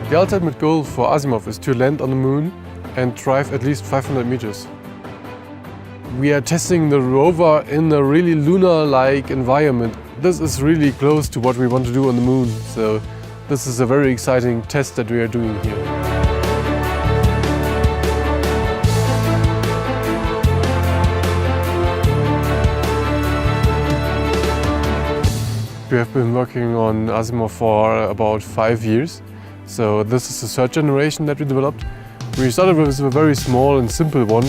The ultimate goal for Asimov is to land on the moon and drive at least 500 meters. We are testing the rover in a really lunar-like environment. This is really close to what we want to do on the moon, so this is a very exciting test that we are doing here. We have been working on Asimov for about 5 years, so this is the third generation that we developed. We started with a very small and simple one,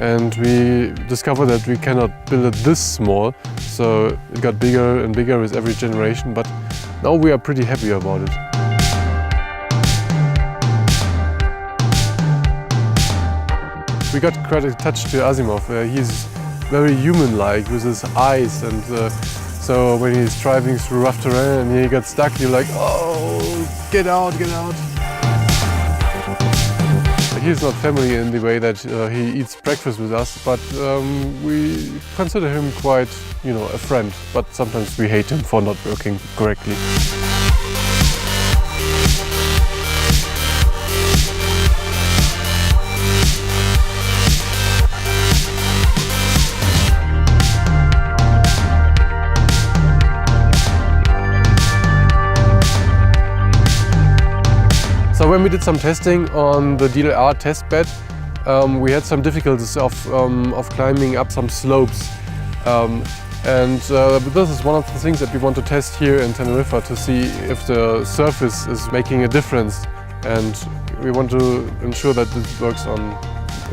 and we discovered that we cannot build it this small, so it got bigger and bigger with every generation, but now we are pretty happy about it. We got quite attached to Asimov. He's very human-like with his eyes, and so when he's driving through rough terrain and he gets stuck, you're like, oh, get out, get out. He's not family in the way that he eats breakfast with us, but we consider him quite, a friend. But sometimes we hate him for not working correctly. So when we did some testing on the DLR testbed, we had some difficulties of climbing up some slopes. This is one of the things that we want to test here in Tenerife to see if the surface is making a difference. And we want to ensure that this works on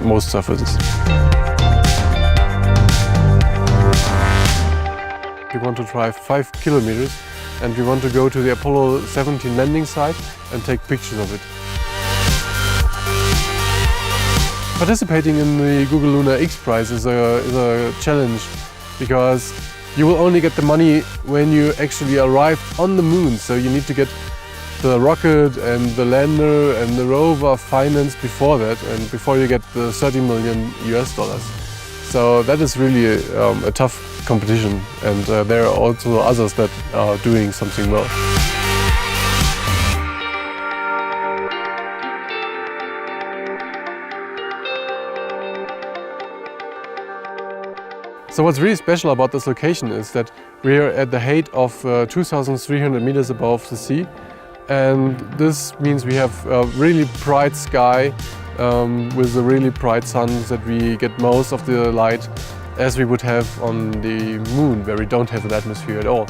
most surfaces. We want to drive 5 kilometers. And we want to go to the Apollo 17 landing site and take pictures of it. Participating in the Google Lunar XPRIZE is a challenge, because you will only get the money when you actually arrive on the moon. So you need to get the rocket and the lander and the rover financed before that, and before you get the $30 million US. So that is really a tough competition, and there are also others that are doing something well. So what's really special about this location is that we are at the height of 2,300 meters above the sea, and this means we have a really bright sky with a really bright sun, that we get most of the light as we would have on the moon, where we don't have an atmosphere at all.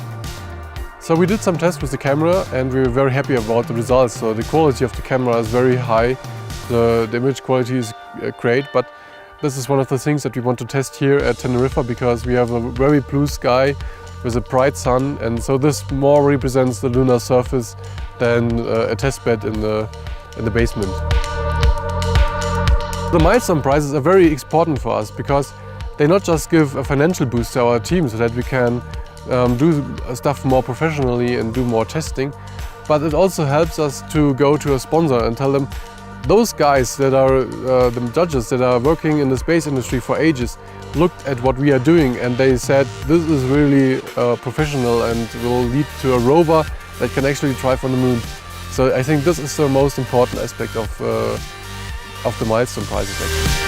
So we did some tests with the camera, and we were very happy about the results. So the quality of the camera is very high, the image quality is great, but this is one of the things that we want to test here at Tenerife, because we have a very blue sky with a bright sun, and so this more represents the lunar surface than a testbed in the basement. The milestone prizes are very important for us, because they not just give a financial boost to our team so that we can do stuff more professionally and do more testing, but it also helps us to go to a sponsor and tell them, those guys that are the judges that are working in the space industry for ages looked at what we are doing, and they said this is really professional and will lead to a rover that can actually drive on the moon. So I think this is the most important aspect of the milestone prizes, actually.